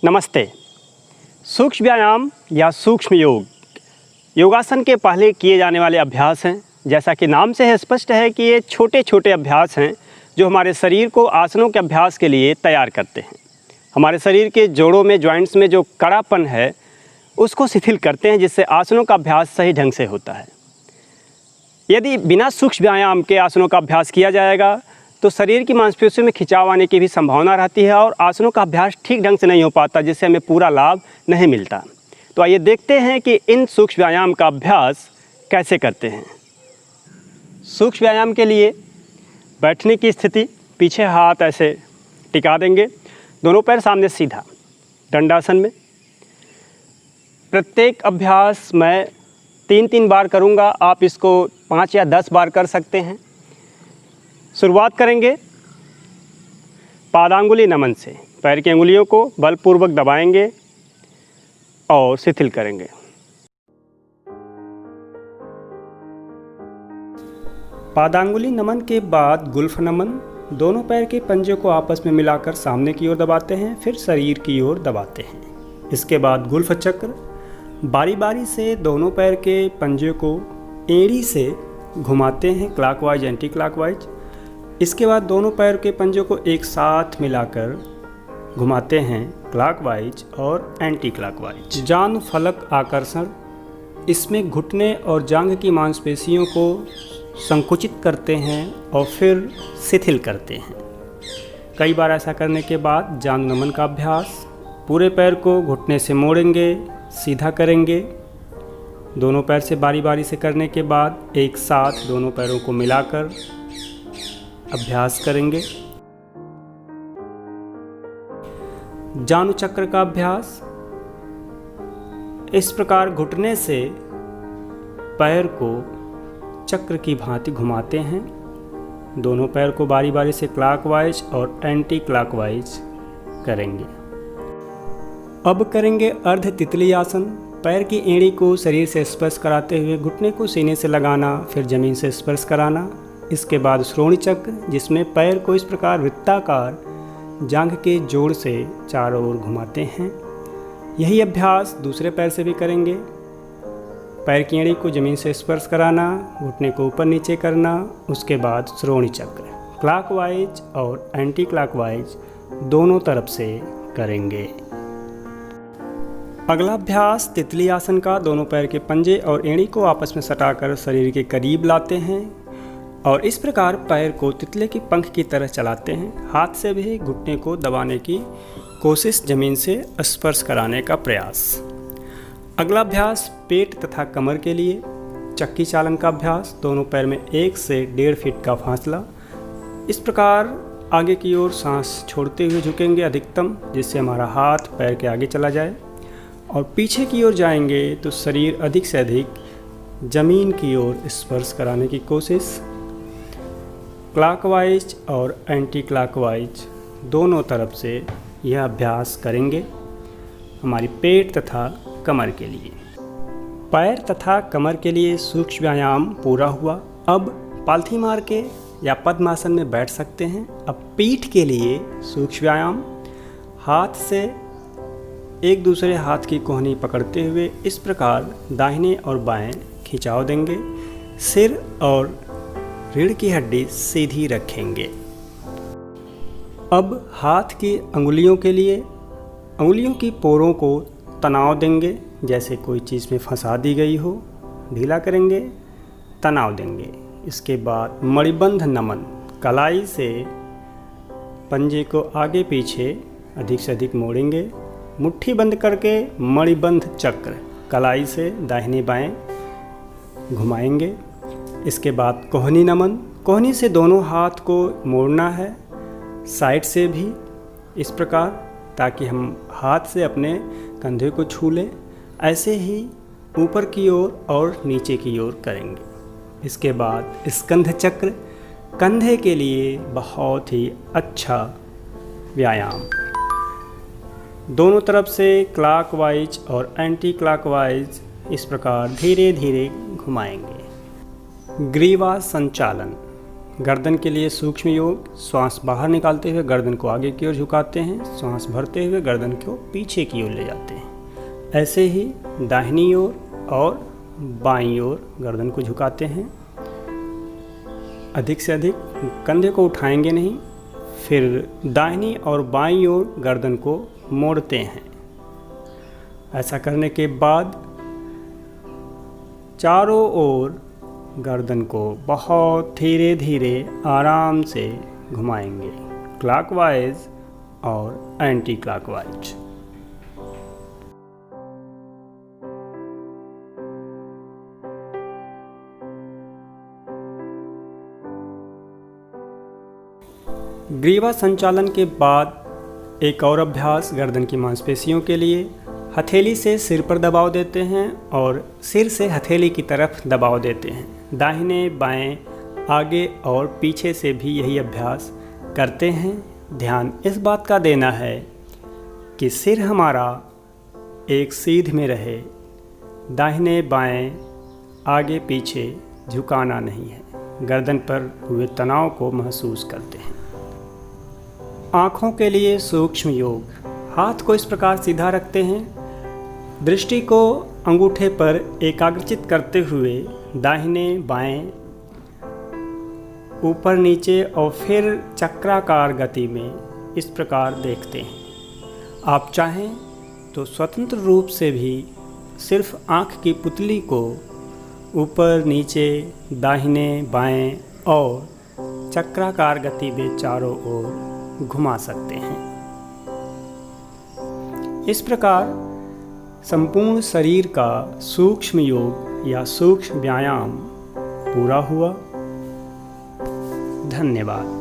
नमस्ते। सूक्ष्म व्यायाम या सूक्ष्म योग योगासन के पहले किए जाने वाले अभ्यास हैं। जैसा कि नाम से है स्पष्ट है कि ये छोटे छोटे अभ्यास हैं जो हमारे शरीर को आसनों के अभ्यास के लिए तैयार करते हैं। हमारे शरीर के जोड़ों में, जॉइंट्स में जो कड़ापन है उसको शिथिल करते हैं, जिससे आसनों का अभ्यास सही ढंग से होता है। यदि बिना सूक्ष्म व्यायाम के आसनों का अभ्यास किया जाएगा तो शरीर की मांसपेशियों में खिंचाव आने की भी संभावना रहती है और आसनों का अभ्यास ठीक ढंग से नहीं हो पाता, जिससे हमें पूरा लाभ नहीं मिलता। तो आइए देखते हैं कि इन सूक्ष्म व्यायाम का अभ्यास कैसे करते हैं। सूक्ष्म व्यायाम के लिए बैठने की स्थिति, पीछे हाथ ऐसे टिका देंगे, दोनों पैर सामने सीधा, दंडासन में। प्रत्येक अभ्यास मैं 3-3 बार करूंगा, आप इसको 5 या 10 बार कर सकते हैं। शुरुआत करेंगे पादांगुली नमन से। पैर की अंगुलियों को बलपूर्वक दबाएंगे और शिथिल करेंगे। पादांगुली नमन के बाद गुल्फ नमन। दोनों पैर के पंजे को आपस में मिलाकर सामने की ओर दबाते हैं, फिर शरीर की ओर दबाते हैं। इसके बाद गुल्फ चक्र। बारी बारी से दोनों पैर के पंजे को एड़ी से घुमाते हैं, क्लॉकवाइज एंटी क्लॉकवाइज। इसके बाद दोनों पैर के पंजों को एक साथ मिलाकर घुमाते हैं, क्लॉकवाइज और एंटी क्लॉकवाइज। जांघ फलक आकर्षण। इसमें घुटने और जांघ की मांसपेशियों को संकुचित करते हैं और फिर शिथिल करते हैं। कई बार ऐसा करने के बाद जांघ नमन का अभ्यास। पूरे पैर को घुटने से मोड़ेंगे, सीधा करेंगे। दोनों पैर से बारी बारी से करने के बाद एक साथ दोनों पैरों को मिलाकर अभ्यास करेंगे। जानु चक्र का अभ्यास। इस प्रकार घुटने से पैर को चक्र की भांति घुमाते हैं। दोनों पैर को बारी बारी से क्लॉकवाइज और एंटी क्लॉकवाइज करेंगे। अब करेंगे अर्ध तितली आसन। पैर की एड़ी को शरीर से स्पर्श कराते हुए घुटने को सीने से लगाना, फिर जमीन से स्पर्श कराना। इसके बाद श्रोणी चक्र, जिसमें पैर को इस प्रकार वृत्ताकार जांघ के जोड़ से चारों ओर घुमाते हैं। यही अभ्यास दूसरे पैर से भी करेंगे। पैर की एड़ी को जमीन से स्पर्श कराना, घुटने को ऊपर नीचे करना। उसके बाद श्रोणी चक्र क्लॉकवाइज और एंटी क्लॉकवाइज दोनों तरफ से करेंगे। अगला अभ्यास तितली आसन का। दोनों पैर के पंजे और एड़ी को आपस में सटाकर शरीर के करीब लाते हैं और इस प्रकार पैर को तितले की पंख की तरह चलाते हैं। हाथ से भी घुटने को दबाने की कोशिश, जमीन से स्पर्श कराने का प्रयास। अगला अभ्यास पेट तथा कमर के लिए चक्की चालन का अभ्यास। दोनों पैर में 1 से 1.5 फीट का फासला। इस प्रकार आगे की ओर सांस छोड़ते हुए झुकेंगे अधिकतम, जिससे हमारा हाथ पैर के आगे चला जाए, और पीछे की ओर जाएंगे तो शरीर अधिक से अधिक जमीन की ओर स्पर्श कराने की कोशिश। क्लॉकवाइज और एंटी क्लॉकवाइज दोनों तरफ से यह अभ्यास करेंगे हमारी पेट तथा कमर के लिए। पैर तथा कमर के लिए सूक्ष्म व्यायाम पूरा हुआ। अब पालथी मार के या पद्मासन में बैठ सकते हैं। अब पीठ के लिए सूक्ष्म व्यायाम। हाथ से एक दूसरे हाथ की कोहनी पकड़ते हुए इस प्रकार दाहिने और बाएं खिंचाव देंगे। सिर और रीढ़ की हड्डी सीधी रखेंगे। अब हाथ की अंगुलियों के लिए अंगुलियों की पोरों को तनाव देंगे, जैसे कोई चीज़ में फंसा दी गई हो। ढीला करेंगे, तनाव देंगे। इसके बाद मणिबंध नमन। कलाई से पंजे को आगे पीछे अधिक से अधिक मोड़ेंगे। मुट्ठी बंद करके मणिबंध चक्र कलाई से दाहिने बाएं घुमाएंगे। इसके बाद कोहनी नमन। कोहनी से दोनों हाथ को मोड़ना है, साइड से भी इस प्रकार, ताकि हम हाथ से अपने कंधे को छू लें। ऐसे ही ऊपर की ओर और नीचे की ओर करेंगे। इसके बाद स्कंध चक्र, कंधे के लिए बहुत ही अच्छा व्यायाम। दोनों तरफ से क्लॉकवाइज और एंटी क्लॉकवाइज इस प्रकार धीरे धीरे घुमाएंगे। ग्रीवा संचालन। गर्दन के लिए सूक्ष्म योग, श्वास बाहर निकालते हुए गर्दन को आगे की ओर झुकाते हैं, श्वास भरते हुए गर्दन को पीछे की ओर ले जाते हैं। ऐसे ही दाहिनी ओर और बाईं ओर गर्दन को झुकाते हैं। अधिक से अधिक कंधे को उठाएंगे नहीं। फिर दाहिनी और बाईं ओर गर्दन को मोड़ते हैं। ऐसा करने के बाद चारों ओर गर्दन को बहुत धीरे धीरे आराम से घुमाएंगे, क्लॉकवाइज और एंटी क्लॉकवाइज। ग्रीवा संचालन के बाद एक और अभ्यास गर्दन की मांसपेशियों के लिए, हथेली से सिर पर दबाव देते हैं और सिर से हथेली की तरफ दबाव देते हैं। दाहिने बाएं, आगे और पीछे से भी यही अभ्यास करते हैं। ध्यान इस बात का देना है कि सिर हमारा एक सीध में रहे, दाहिने बाएं, आगे पीछे झुकाना नहीं है। गर्दन पर हुए तनाव को महसूस करते हैं। आँखों के लिए सूक्ष्म योग, हाथ को इस प्रकार सीधा रखते हैं, दृष्टि को अंगूठे पर एकाग्रचित करते हुए दाहिने बाएं, ऊपर नीचे और फिर चक्राकार गति में इस प्रकार देखते हैं। आप चाहें तो स्वतंत्र रूप से भी सिर्फ आँख की पुतली को ऊपर नीचे, दाहिने बाएं और चक्राकार गति में चारों ओर घुमा सकते हैं। इस प्रकार संपूर्ण शरीर का सूक्ष्म योग या सूक्ष्म व्यायाम पूरा हुआ। धन्यवाद।